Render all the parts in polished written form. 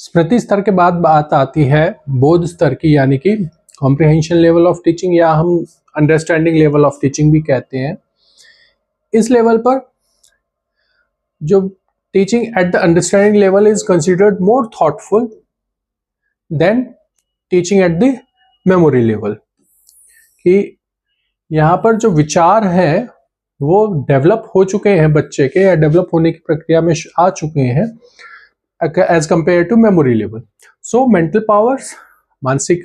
स्मृति स्तर के बाद बात आती है बोध स्तर की, यानी कि कॉम्प्रिहेंशन लेवल ऑफ टीचिंग, या हम अंडरस्टैंडिंग लेवल ऑफ टीचिंग भी कहते हैं। इस लेवल पर जो teaching at the understanding level is considered more thoughtful than teaching at the memory level, कि यहाँ पर जो विचार है वो डेवलप हो चुके हैं बच्चे के, या डेवलप होने की प्रक्रिया में आ चुके हैं as compare to memory level. So mental powers, मानसिक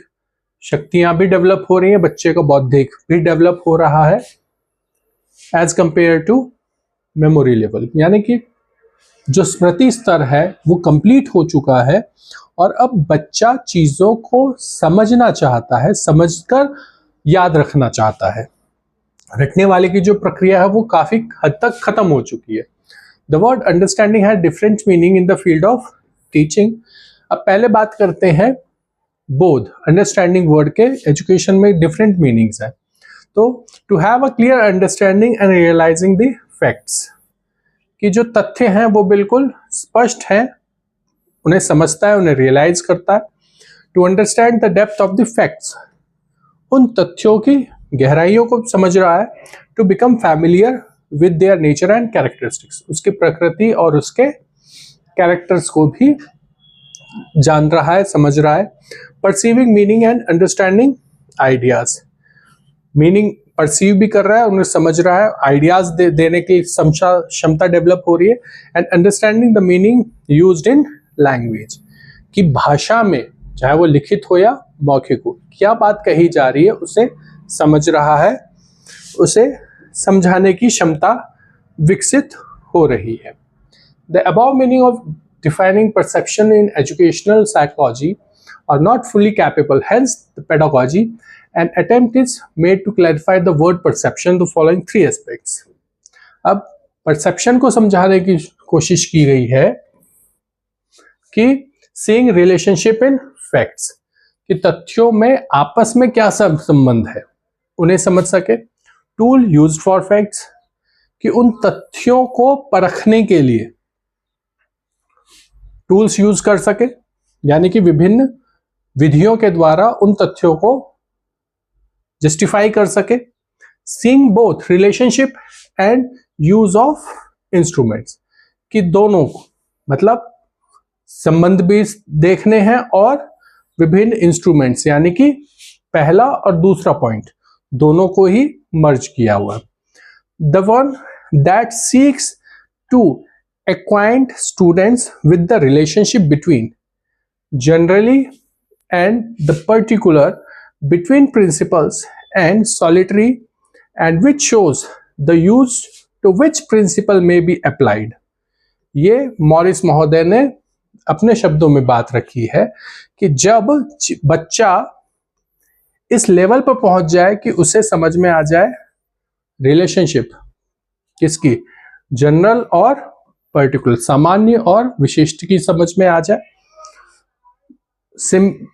शक्तियां भी डेवलप हो रही हैं, बच्चे का बौद्धिक भी डेवलप हो रहा है as compare to memory level, यानी कि जो स्मृति स्तर है वो कंप्लीट हो चुका है और अब बच्चा चीजों को समझना चाहता है, समझकर याद रखना चाहता है। रटने वाले की जो प्रक्रिया है वो काफी हद तक खत्म हो चुकी है। The word understanding has different meaning in the field of teaching. अब पहले बात करते हैं बोध। अंडरस्टैंडिंग वर्ड के एजुकेशन में डिफरेंट मीनिंग्स है। तो to have a clear understanding and realising the facts, कि जो तथ्य हैं वो बिल्कुल स्पष्ट हैं, उन्हें समझता है, उन्हें रियलाइज करता है। To understand the depth of the facts, उन तथ्यों की गहराइयों को समझ रहा है। To become familiar with their nature and characteristics, उसकी प्रकृति और उसके कैरेक्टर्स को भी जान रहा है, समझ रहा है। Perceiving meaning and understanding ideas, meaning perceive भी कर रहा है, उन्हें समझ रहा है, आइडियाज देने की क्षमता डेवलप हो रही है। And understanding the meaning used in language, कि भाषा में चाहे वो लिखित हो या मौखिक हो, क्या बात कही जा रही है उसे समझ रहा है, उसे समझाने की क्षमता विकसित हो रही है। The above meaning of defining perception in educational psychology are not fully capable, hence the pedagogy an attempt is made to clarify the word perception the following three aspects। अब परसेप्शन को समझाने की कोशिश की गई है कि seeing relationship in facts, कि तथ्यों में आपस में क्या संबंध है उन्हें समझ सके। टूल यूज्ड फॉर फैक्ट्स, कि उन तथ्यों को परखने के लिए टूल्स यूज कर सके, यानी कि विभिन्न विधियों के द्वारा उन तथ्यों को जस्टिफाई कर सके। Seeing both relationship and use of instruments, कि दोनों को मतलब संबंध भी देखने हैं और विभिन्न इंस्ट्रूमेंट्स, यानी कि पहला और दूसरा पॉइंट दोनों को ही मर्ज किया हुआ। The one that seeks to acquaint students with the relationship between generally and the particular, between principles and solitary, and which shows the use to which principle may be applied। ये Morris महोदय ने अपने शब्दों में बात रखी है कि जब बच्चा इस लेवल पर पहुंच जाए कि उसे समझ में आ जाए रिलेशनशिप किसकी, जनरल और पर्टिकुलर, सामान्य और विशिष्ट की समझ में आ जाए।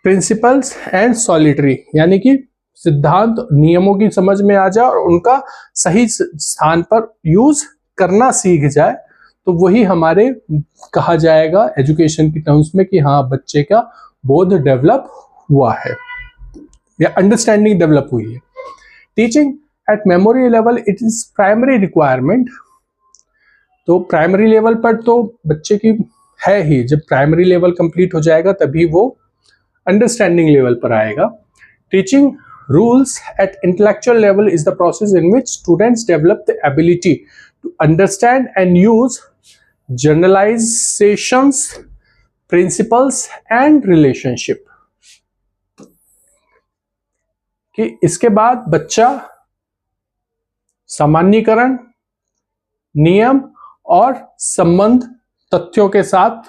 प्रिंसिपल्स एंड सॉलिटरी, यानी कि सिद्धांत नियमों की समझ में आ जाए और उनका सही स्थान पर यूज करना सीख जाए, तो वही हमारे कहा जाएगा एजुकेशन की टर्म्स में कि हाँ बच्चे का बोध डेवलप हुआ है या अंडरस्टैंडिंग डेवलप हुई है। Teaching eight memory level it is primary requirement, तो प्राइमरी लेवल पर तो बच्चे की है ही, जब प्राइमरी लेवल कंप्लीट हो जाएगा तभी वो अंडरस्टैंडिंग लेवल पर आएगा। Teaching rules at intellectual level is the process in which students develop the ability to understand and use generalisations, principles and relationship, कि इसके बाद बच्चा सामान्यीकरण, नियम और संबंध, तथ्यों के साथ,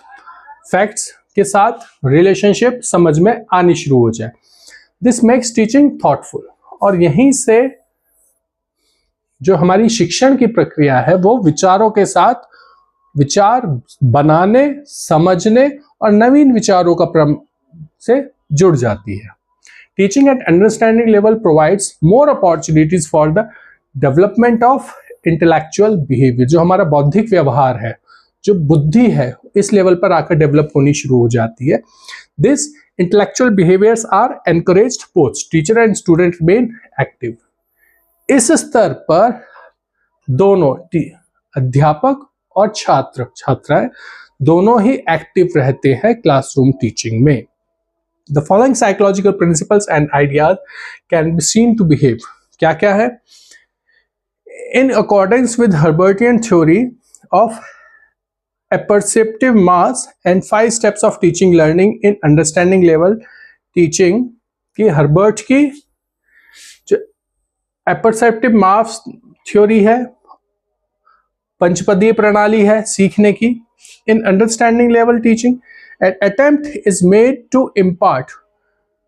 फैक्ट्स के साथ रिलेशनशिप समझ में आनी शुरू हो जाए। दिस मेक्स टीचिंग थॉटफुल, और यहीं से जो हमारी शिक्षण की प्रक्रिया है वो विचारों के साथ विचार बनाने, समझने और नवीन विचारों का से जुड़ जाती है। Teaching eight understanding level provides more opportunities for the development of intellectual behaviour, जो हमारा बौद्धिक व्यवहार है, जो बुद्धि है इस लेवल पर आकर डेवलप होनी शुरू हो जाती है। This intellectual behaviours are encouraged both teacher and student remain active. इस स्तर पर दोनों अध्यापक और छात्राएं दोनों ही एक्टिव रहते हैं क्लासरूम टीचिंग में। The following psychological principles and ideas can be seen to behave. क्या क्या है? In accordance with Herbartian theory of apperceptive mass and 5 steps of teaching learning in understanding level teaching की Herbert की जो apperceptive mass theory है, पंचपदीय प्रणाली है सीखने की। In understanding level teaching, an attempt is made to impart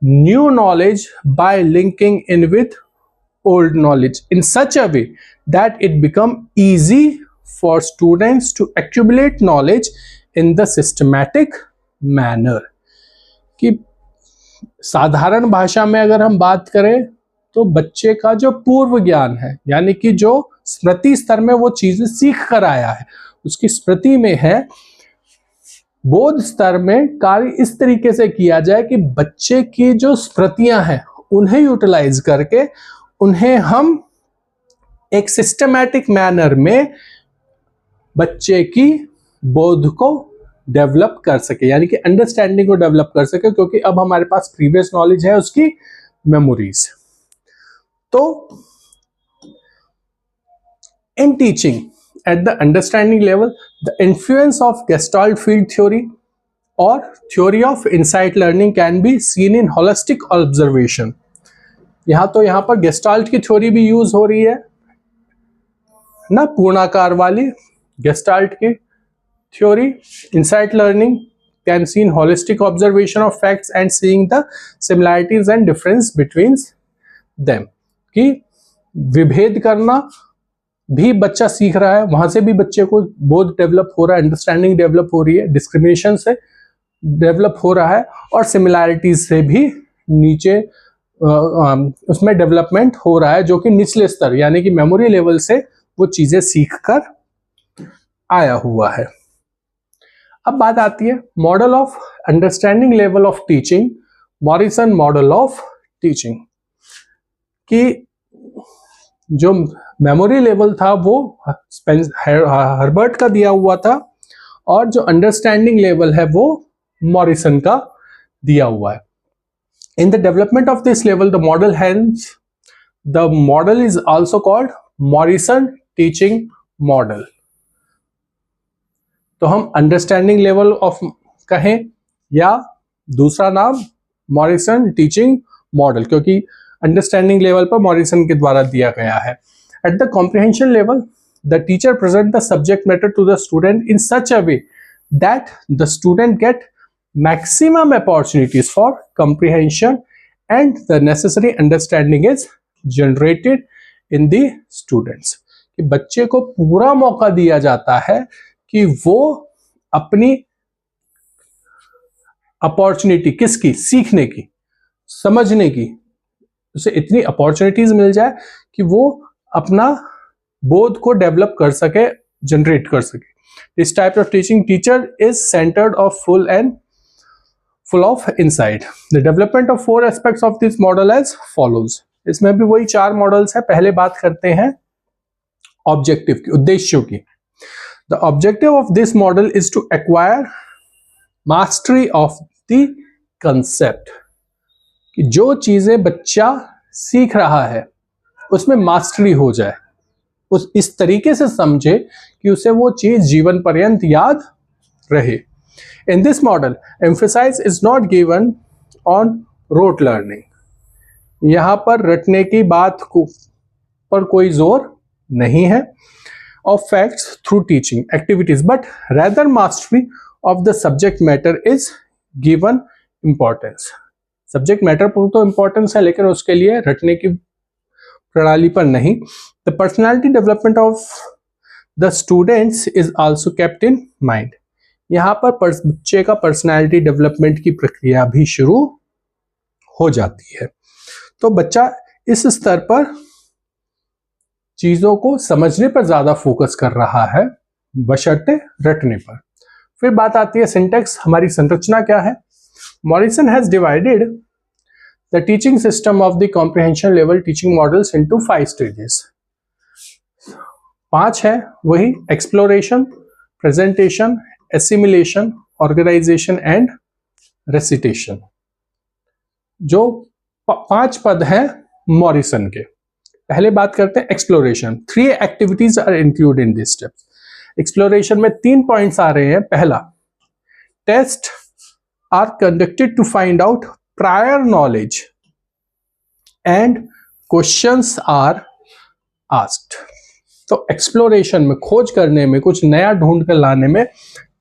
new knowledge by linking in with old knowledge in such a way that it become easy for students to accumulate knowledge in the systematic manner। कि साधारण भाषा में अगर हम बात करें तो बच्चे का जो पूर्व ज्ञान है, यानी कि जो स्मृति स्तर में वो चीजें सीख कर आया है, उसकी स्मृति में है, बोध स्तर में कार्य इस तरीके से किया जाए कि बच्चे की जो स्मृतियां हैं उन्हें यूटिलाइज करके उन्हें हम एक सिस्टमैटिक मैनर में बच्चे की बोध को डेवलप कर सके, यानी कि अंडरस्टैंडिंग को डेवलप कर सके, क्योंकि अब हमारे पास प्रीवियस नॉलेज है उसकी मेमोरीज। तो in teaching at the understanding level, the influence of Gestalt field theory or theory of insight learning can be seen in holistic observation। यहाँ पर Gestalt की थ्योरी भी यूज हो रही है ना, पूर्णाकार वाली Gestalt की theory. insight learning can see in holistic observation of facts and seeing the similarities and difference between them। कि विभेद करना भी बच्चा सीख रहा है, वहां से भी बच्चे को बोध डेवलप हो रहा है, अंडरस्टैंडिंग डेवलप हो रही है, डिस्क्रिमिनेशन से डेवलप हो रहा है, और सिमिलैरिटीज से भी नीचे उसमें डेवलपमेंट हो रहा है, जो कि निचले स्तर यानी कि मेमोरी लेवल से वो चीजें सीख कर आया हुआ है। अब बात आती है model of understanding level of teaching, Morrison model of teaching. कि जो मेमोरी लेवल था वो हर्बर्ट का दिया हुआ था, और जो अंडरस्टैंडिंग लेवल है वो मॉरिसन का दिया हुआ है। In the development of this level the model is also called Morrison teaching model. तो हम अंडरस्टैंडिंग लेवल ऑफ कहें या दूसरा नाम मॉरिसन टीचिंग मॉडल, क्योंकि अंडरस्टैंडिंग लेवल पर मॉरिसन के द्वारा दिया गया है। At the comprehension level, the teacher presents the subject matter to the student in such a way that the student get maximum opportunities for comprehension and the necessary understanding is generated in the students। कि बच्चे को पूरा मौका दिया जाता है कि वो अपनी अपॉर्चुनिटी किसकी, सीखने की, समझने की, उसे इतनी अपॉर्चुनिटीज मिल जाए कि वो अपना बोध को डेवलप कर सके, जनरेट कर सके। This type of teaching teacher is centred of full of insight. The development of 4 aspects of this model as follows. इसमें भी वही 4 मॉडल्स है। पहले बात करते हैं ऑब्जेक्टिव की, उद्देश्यों की। The objective of this model is to acquire mastery of the concept. कि जो चीजें बच्चा सीख रहा है उसमें मास्टरी हो जाए, उस इस तरीके से समझे कि उसे वो चीज जीवन पर्यंत याद रहे। In this model emphasise is not given on rote learning. यहां पर रटने की बात पर कोई जोर नहीं है, of facts through teaching activities, but rather mastery of the subject matter is given importance. Subject matter पर तो इंपॉर्टेंस है, लेकिन उसके लिए रटने की प्रणाली पर नहीं। The personality development of the students is also kept in mind. यहाँ पर बच्चे का पर्सनैलिटी डेवलपमेंट की प्रक्रिया भी शुरू हो जाती है। तो बच्चा इस स्तर पर चीजों को समझने पर ज्यादा फोकस कर रहा है, बशर्ते रटने पर। फिर बात आती है सिंटेक्स, हमारी संरचना क्या है। Morrison has divided the teaching system of the comprehension level teaching models into 5 stages. 5 है, वही exploration, presentation, assimilation, organisation and recitation. जो 5 पद हैं मॉरिसन के। पहले बात करते हैं exploration. 3 activities are include in this steps. Exploration में 3 पॉइंट्स आ रहे हैं। पहला, test are conducted to find out prior knowledge and questions are asked. तो एक्सप्लोरेशन में, खोज करने में, कुछ नया ढूंढ कर लाने में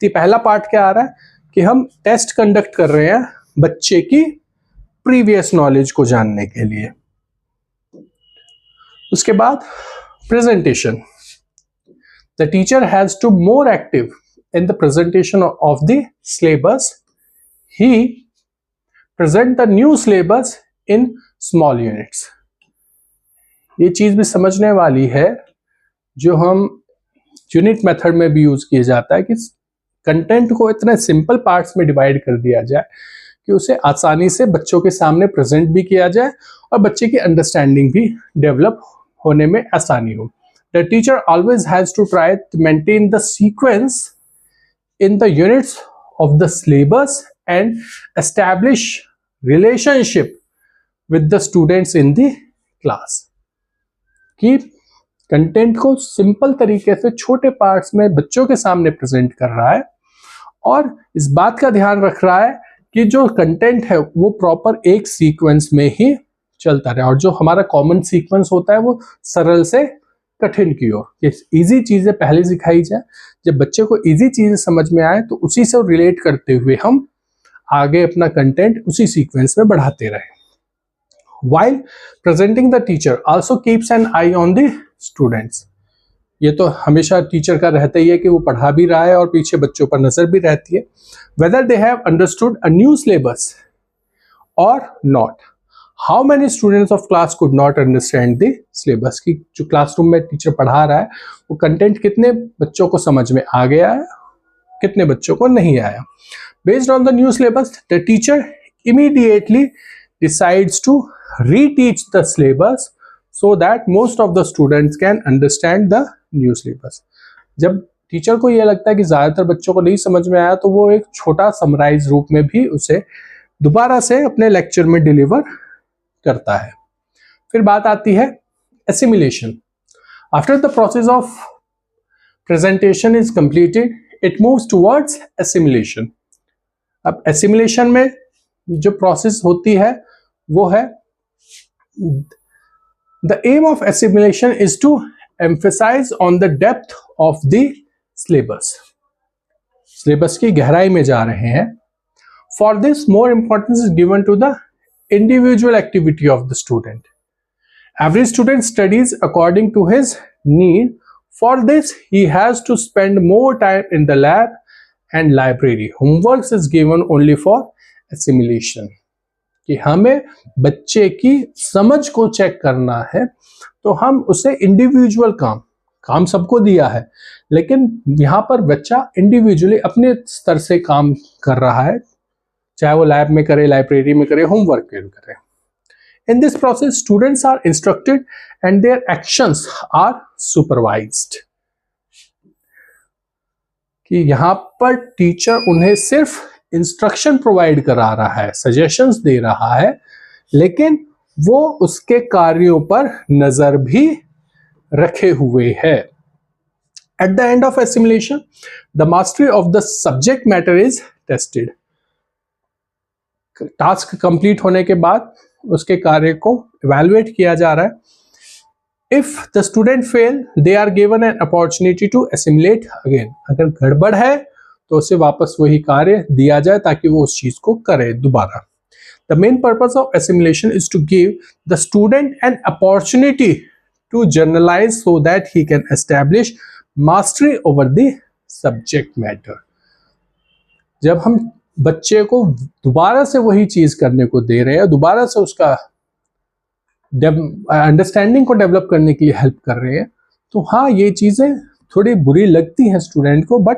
पहला पार्ट क्या आ रहा है कि हम टेस्ट कंडक्ट कर रहे हैं बच्चे की प्रीवियस नॉलेज को जानने के लिए। उसके बाद presentation, the teacher has to more active in the presentation of the syllabus. He present the new syllabus in small units. ये चीज भी समझने वाली है जो हम यूनिट मेथड में भी यूज किया जाता है कि कंटेंट को इतने सिंपल पार्ट्स में डिवाइड कर दिया जाए कि उसे आसानी से बच्चों के सामने प्रेजेंट भी किया जाए और बच्चे की अंडरस्टैंडिंग भी डेवलप होने में आसानी हो। The teacher always has to try to maintain the sequence in the units of the syllabus and establish relationship with the students in the class. कि कंटेंट को सिंपल तरीके से छोटे पार्ट्स में बच्चों के सामने प्रेजेंट कर रहा है और इस बात का ध्यान रख रहा है कि जो कंटेंट है वो प्रॉपर एक सीक्वेंस में ही चलता रहे और जो हमारा कॉमन सीक्वेंस होता है वो सरल से कठिन की ओर। इजी चीजें पहले सिखाई जाए, जब बच्चे को इजी चीजें समझ में आए तो उसी से रिलेट करते हुए हम आगे अपना कंटेंट उसी सीक्वेंस में बढ़ाते रहे। While presenting, the teacher also keeps an eye on the students. ये तो हमेशा टीचर का रहता ही है कि वो पढ़ा भी रहा है और पीछे बच्चों पर नजर भी रहती है। Whether they have understood a new syllabus or not. How many students of class could not understand the syllabus? कि जो क्लासरूम में टीचर पढ़ा रहा है वो कंटेंट कितने बच्चों को समझ में आ गया है, कितने बच्चों को नहीं आया। Based on the new syllabus, the teacher immediately decides to reteach the syllabus so that most of the students can understand the new syllabus. जब टीचर को यह लगता है कि ज्यादातर बच्चों को नहीं समझ में आया तो वो एक छोटा समराइज रूप में भी उसे दोबारा से अपने लेक्चर में डिलीवर करता है। फिर बात आती है assimilation. After the process of presentation is completed, it moves towards assimilation. अब एसिमिलेशन में जो प्रोसेस होती है वो है, the aim of assimilation is to emphasize on the depth of the syllabus. syllabus की गहराई में जा रहे हैं। For this, more importance is given to the individual activity of the student. Every student studies according to his need. For this, he has to spend more time in the lab and library. Homework is given only for assimilation. कि हमें बच्चे की समझ को check करना है तो हम उसे इंडिविजुअल काम सबको दिया है, लेकिन यहाँ पर बच्चा इंडिविजुअली अपने स्तर से काम कर रहा है, चाहे वो लैब में करे, लाइब्रेरी में करे, होमवर्क करे। In this process students are instructed and their actions are supervised. कि यहाँ पर टीचर उन्हें सिर्फ इंस्ट्रक्शन प्रोवाइड करा रहा है, सजेशंस दे रहा है, लेकिन वो उसके कार्यों पर नजर भी रखे हुए है। At the end of assimilation, the mastery of the subject matter is tested. Task complete होने के बाद उसके कार्य को इवैल्यूएट किया जा रहा है। If the student fail, they are given an opportunity to assimilate again. अगर गड़बड़ है तो उसे वापस वही कार्य दिया जाए ताकि वो उस चीज को करे दोबारा। The main purpose of assimilation is to give the student an opportunity to generalise so that he can establish mastery over the subject matter. जब हम बच्चे को दोबारा से वही चीज करने को दे रहे हैं, दोबारा से उसका अंडरस्टैंडिंग को डेवलप करने के लिए हेल्प कर रहे हैं, तो हाँ, ये चीजें थोड़ी बुरी लगती हैं स्टूडेंट को, बट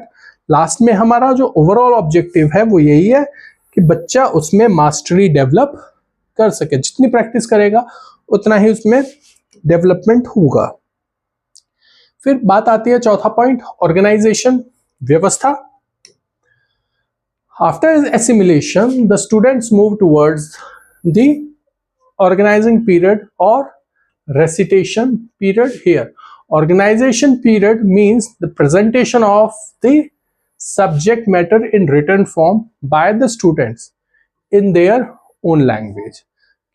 लास्ट में हमारा जो ओवरऑल ऑब्जेक्टिव है वो यही है कि बच्चा उसमें मास्टरी डेवलप कर सके। जितनी प्रैक्टिस करेगा उतना ही उसमें डेवलपमेंट होगा। फिर बात आती है चौथा पॉइंट, ऑर्गेनाइजेशन, व्यवस्था। After assimilation, the students move towards the organizing period or recitation period. Here, organization period means the presentation of the subject matter in written form by the students in their own language.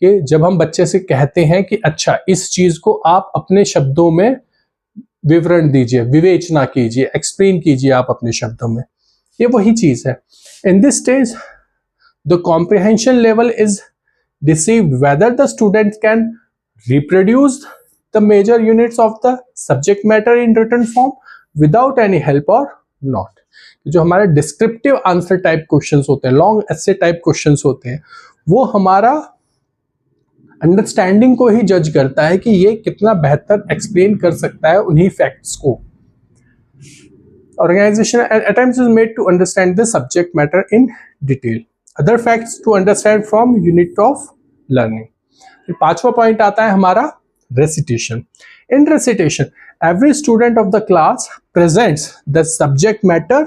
कि जब हम बच्चे से कहते हैं कि अच्छा इस चीज को आप अपने शब्दों में विवरण दीजिए, विवेचना कीजिए, एक्सप्लेन कीजिए आप अपने शब्दों में, ये वही चीज है। In this stage, the comprehension level is deceived whether the student can reproduce the major units of the subject matter in written form without any help or not. जो हमारे descriptive answer type questions होते हैं, long essay type questions होते हैं, वो हमारा understanding को ही जज करता है कि ये कितना बेहतर एक्सप्लेन कर सकता है उन्हीं फैक्ट्स को। Organization attempts is made to understand the subject matter in detail. Other facts to understand from unit of learning. पांचवा पॉइंट आता है हमारा recitation. In recitation, every student of the class presents the subject matter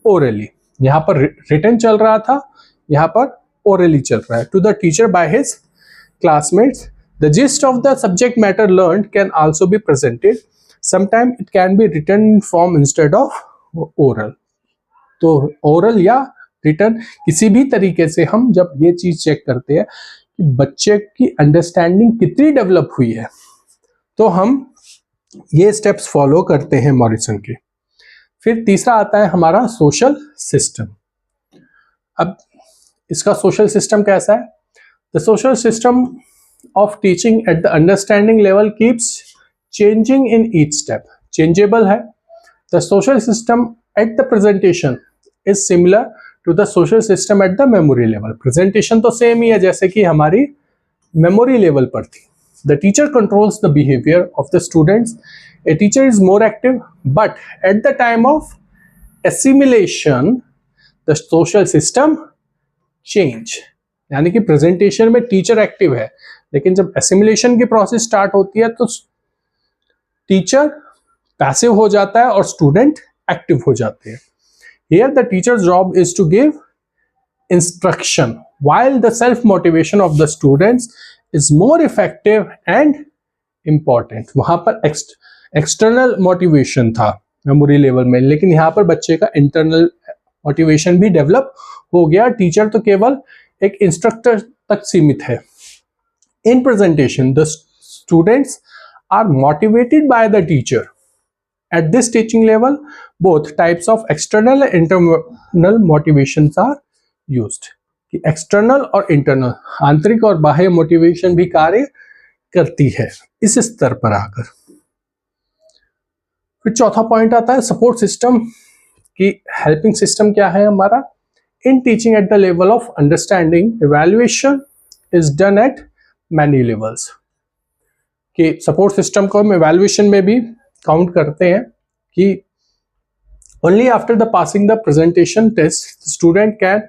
orally. यहाँ पर written चल रहा था, यहाँ पर orally चल रहा है, to the teacher by his classmates. The gist of the subject matter learned can also be presented. Sometimes it can be written in form instead of oral. तो oral या written किसी भी तरीके से हम जब ये चीज चेक करते हैं कि बच्चे की अंडरस्टैंडिंग कितनी डेवलप हुई है, तो हम ये स्टेप्स फॉलो करते हैं मॉरिसन के। फिर तीसरा आता है हमारा सोशल सिस्टम। अब इसका सोशल सिस्टम कैसा है? The social system of teaching at the understanding level keeps changing in each step. Changeable है। The social system at the presentation is similar to the social system at the memory level. Presentation तो same ही है जैसे कि हमारी memory level पर थी। The teacher controls the behavior of the students. A teacher is more active, but at the time of assimilation, the social system change. यानी कि presentation में teacher active है, लेकिन जब assimilation की process start होती है तो टीचर पैसिव हो जाता है और स्टूडेंट एक्टिव हो जाते हैं। Here the teacher's job is to give instruction, while the self motivation of the students is more effective and important. वहां पर एक्सटर्नल मोटिवेशन था मेमोरी लेवल में, लेकिन यहाँ पर बच्चे का इंटरनल मोटिवेशन भी डेवलप हो गया। टीचर तो केवल एक इंस्ट्रक्टर तक सीमित है। In presentation, the students are motivated by the teacher. At this teaching level, both types of external and internal motivations are used. कि external और internal, आंतरिक और बाह्य मोटिवेशन भी कार्य करती है इस स्तर पर आकर। फिर चौथा पॉइंट आता है सपोर्ट सिस्टम की हेल्पिंग सिस्टम क्या है हमारा। In teaching at the level of understanding, evaluation is done at many levels. कि सपोर्ट सिस्टम को हम इवैल्यूएशन में भी काउंट करते हैं कि only after the passing the presentation test student can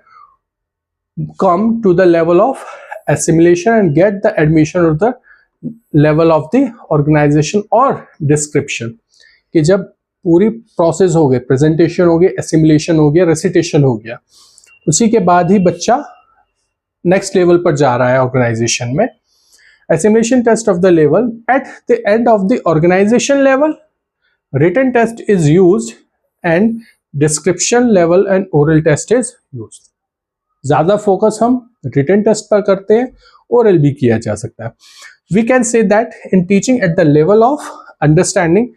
come to the level of assimilation and get the admission of the level of the organisation और description. कि जब पूरी प्रोसेस हो गई, प्रेजेंटेशन हो गई, एसिमिलेशन हो गया, रेसिटेशन हो गया, उसी के बाद ही बच्चा नेक्स्ट लेवल पर जा रहा है ऑर्गेनाइजेशन में। Assimilation test of the level. At the end of the organization level, written test is used and description level and oral test is used. ज़्यादा फोकस हम written test पर करते हैं, oral भी किया जा सकता है। We can say that in teaching at the level of understanding,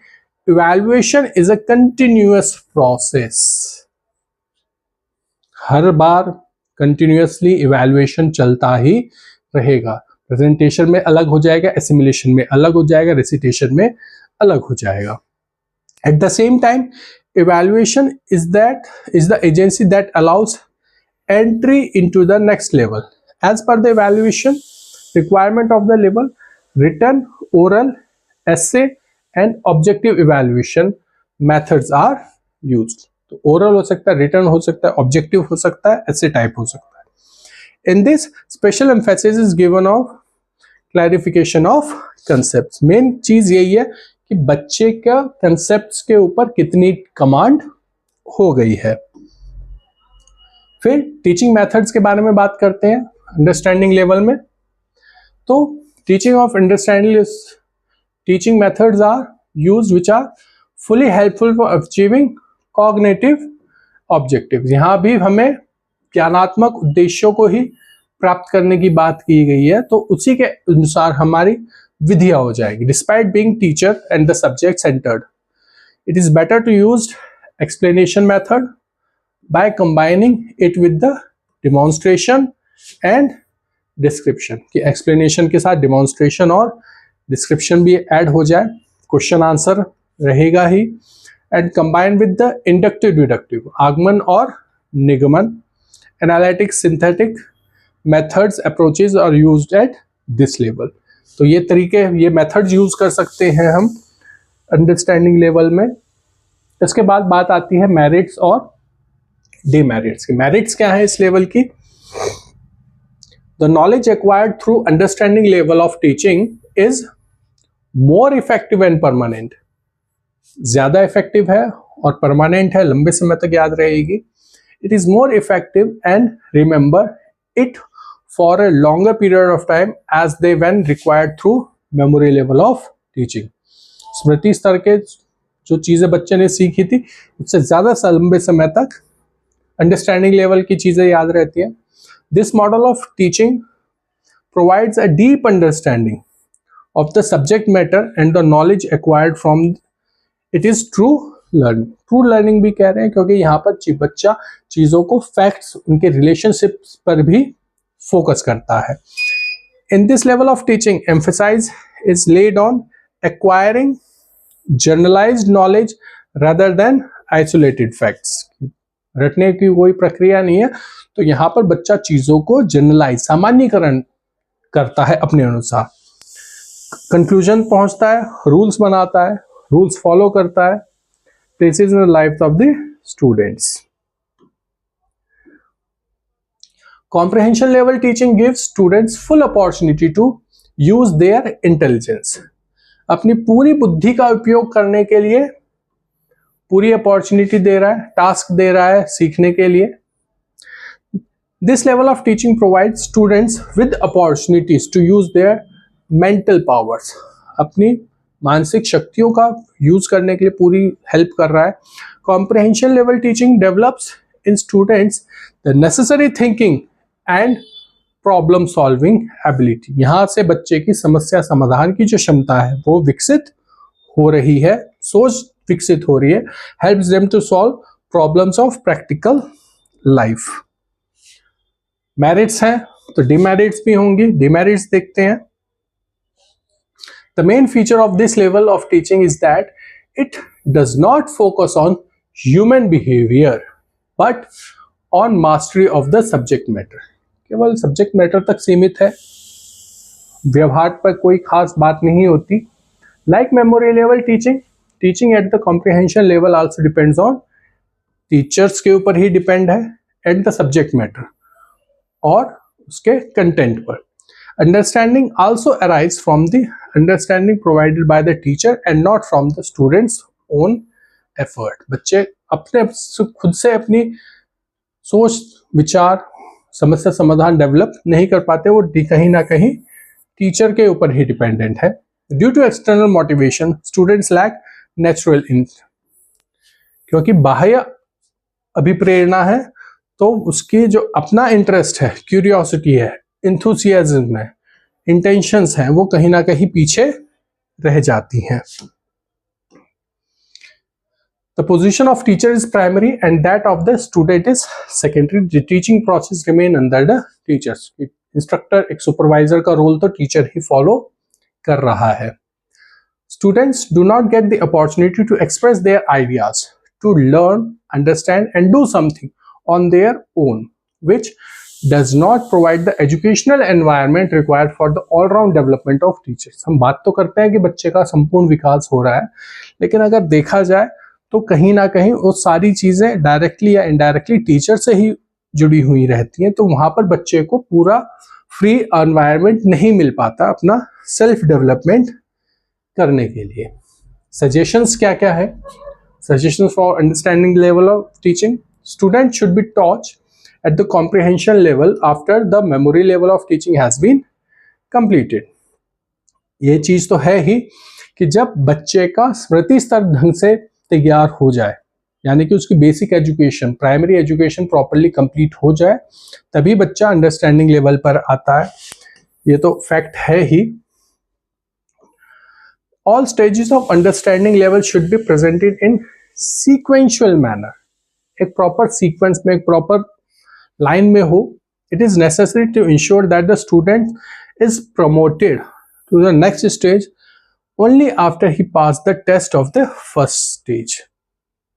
evaluation is a continuous process. Her bar continuously evaluation चलता ही रहेगा। प्रेजेंटेशन में अलग हो जाएगा, एसिमिलेशन में अलग हो जाएगा, रेसिटेशन में अलग हो जाएगा। At the same time evaluation is the agency that allows entry into the next level. As per the evaluation requirement of the level, written, oral, essay and objective evaluation methods are used. तो oral हो सकता है, written हो सकता है, objective हो सकता है, essay type हो सकता है. In this, special emphasis is given of clarification of concepts. Main चीज यही है कि बच्चे का concepts के ऊपर कितनी command हो गई है. फिर टीचिंग मेथड्स के बारे में बात करते हैं अंडरस्टैंडिंग लेवल में. तो teaching methods are used which are fully helpful for achieving cognitive objectives. यहाँ भी हमें ज्ञानात्मक उद्देश्यों को ही प्राप्त करने की बात की गई है, तो उसी के अनुसार हमारी विधियां हो जाएगी. Despite being teacher and the subject centred, it is better to use explanation method by combining it with the demonstration and description. कि explanation के साथ demonstration और description भी add हो जाए, question answer रहेगा ही, and combined with the inductive deductive, आगमन और निगमन, analytic synthetic methods approaches are used at this level. तो ये तरीके, ये methods use कर सकते हैं हम understanding level में. इसके बाद बात आती है merits और डिमेरिट्स की. मेरिट्स क्या है इस लेवल की? The knowledge acquired through understanding level of teaching is more effective and permanent. ज्यादा इफेक्टिव है और परमानेंट है, लंबे समय तक याद रहेगी. It is more effective and remember it for a longer period of time as they when required through memory level of teaching. स्मृति स्तर के जो चीजें बच्चे ने सीखी थी उससे ज्यादा लंबे समय तक अंडरस्टैंडिंग लेवल की चीजें याद रहती हैं. This model of teaching provides a deep understanding of the subject matter and the knowledge acquired from it is true learning. True learning भी कह रहे हैं क्योंकि यहाँ पर बच्चा चीजों को फैक्ट्स, उनके रिलेशनशिप्स पर भी फोकस करता है. In this level of teaching emphasise is laid on acquiring generalised knowledge rather than isolated facts. रटने की कोई प्रक्रिया नहीं है, तो यहाँ पर बच्चा चीजों को जनरलाइज, सामान्यकरण करता है अपने अनुसार, कंक्लूजन पहुंचता है, रूल्स बनाता है, रूल्स फॉलो करता है. This is the life of the students. Comprehension level teaching gives students full opportunity to use their intelligence. अपनी पूरी बुद्धि का उपयोग करने के लिए पूरी अपॉर्चुनिटी दे रहा है, टास्क दे रहा है सीखने के लिए. This level of teaching provide students with opportunities to use their mental powers. अपनी मानसिक शक्तियों का यूज करने के लिए पूरी हेल्प कर रहा है. Comprehension level teaching develops in students the necessary thinking and problem solving ability. यहाँ से बच्चे की समस्या समाधान की जो क्षमता है वो विकसित हो रही है, सोच विकसित हो रही है. Helps them to solve problems of practical life. Merits हैं तो डिमेरिट्स भी होंगी. डिमेरिट्स देखते हैं. The main feature of this level of teaching is that it does not focus on human behaviour but on mastery of the subject matter. केवल subject matter तक सीमित है, व्यवहार पर कोई खास बात नहीं होती. Like memory level teaching at the comprehension level also depends on teachers के ऊपर ही डिपेंड है, एट द सब्जेक्ट मैटर और उसके कंटेंट पर. Understanding also arise from the understanding provided by the teacher and not from the students own effort. बच्चे अपने खुद से अपनी सोच, विचार, समस्या समाधान डेवलप नहीं कर पाते, वो कहीं ना कहीं टीचर के ऊपर ही डिपेंडेंट है. Due to external motivation students lack natural क्योंकि बाह्य अभिप्रेरणा है तो उसकी जो अपना इंटरेस्ट है, क्यूरियोसिटी है, इंथुसियाज्म है, इंटेंशंस हैं, वो कहीं ना कहीं पीछे रह जाती हैं. The position of teacher is primary and that of the student is secondary. The teaching process remain under the teachers. Instructor, एक सुपरवाइजर का रोल तो टीचर ही फॉलो कर रहा है. Students do not get the opportunity to express their ideas, to learn, understand and do something on their own, which does not provide the educational environment required for the all-round development of teachers. हम बात तो करते हैं कि बच्चे का संपूर्ण विकास हो रहा है, लेकिन अगर देखा जाए तो कहीं ना कहीं वो सारी चीज़ें डायरेक्टली या इनडायरेक्टली टीचर से ही जुड़ी हुई रहती हैं, तो वहाँ पर बच्चे को पूरा फ्री एनवायरनमेंट नहीं मिल पाता अपना सेल्फ डेवलपमेंट करने के लिए। सजेशंस क्या क्या है? Suggestions for understanding level of teaching. Students should be taught at the comprehension level after the memory level of teaching has been completed. ये चीज तो है ही कि जब बच्चे का स्मृति स्तर ढंग से तैयार हो जाए, यानी कि उसकी basic education, primary education properly complete हो जाए, तभी बच्चा अंडरस्टैंडिंग लेवल पर आता है। ये तो फैक्ट है ही। All stages of understanding level should be presented in sequential manner. एक proper sequence में, एक proper line में हो. It is necessary to ensure that the student is promoted to the next stage only after he passed the test of the first stage.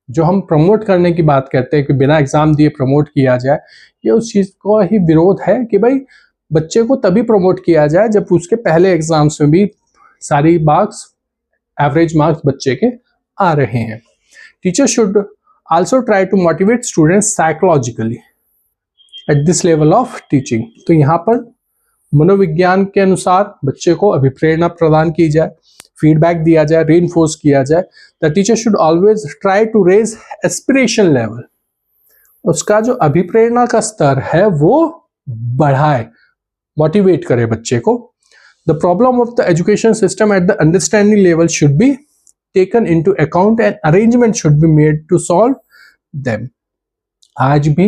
जो हम promote करने की बात करते हैं कि बिना एग्जाम दिए प्रमोट किया जाए, ये उस चीज को ही विरोध है कि भाई बच्चे को तभी प्रमोट किया जाए जब उसके पहले एग्जाम्स में भी सारी मार्क्स, एवरेज मार्क्स बच्चे के आ रहे हैं। Teacher should also try to motivate students psychologically at this level of teaching. तो यहाँ पर मनोविज्ञान के अनुसार बच्चे को अभिप्रेरणा प्रदान की जाए, फीडबैक दिया जाए, रीइंफोर्स किया जाए। The teacher should always try to raise aspiration level. उसका जो अभिप्रेरणा का स्तर है वो बढ़ाए, मोटिवेट करे बच्चे को। The problem of the education system at the understanding level should be taken into account and arrangement should be made to solve them. आज भी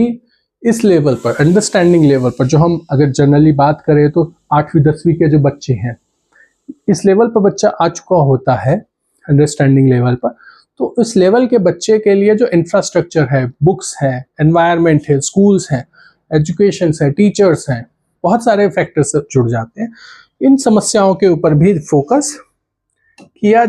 इस लेवल पर, अंडरस्टैंडिंग लेवल पर, जो हम अगर जनरली बात करें तो 8वीं 10वीं के जो बच्चे हैं, इस लेवल पर बच्चा आ चुका होता है अंडरस्टैंडिंग लेवल पर, तो इस लेवल के बच्चे के लिए जो इंफ्रास्ट्रक्चर है, बुक्स है, एनवायरनमेंट है, स्कूल्स हैं, एजुकेशन है, टीचर्स हैं, बहुत सारे फैक्टर्स जुड़ जाते हैं। इन समस्याओं के ऊपर भी फोकस किया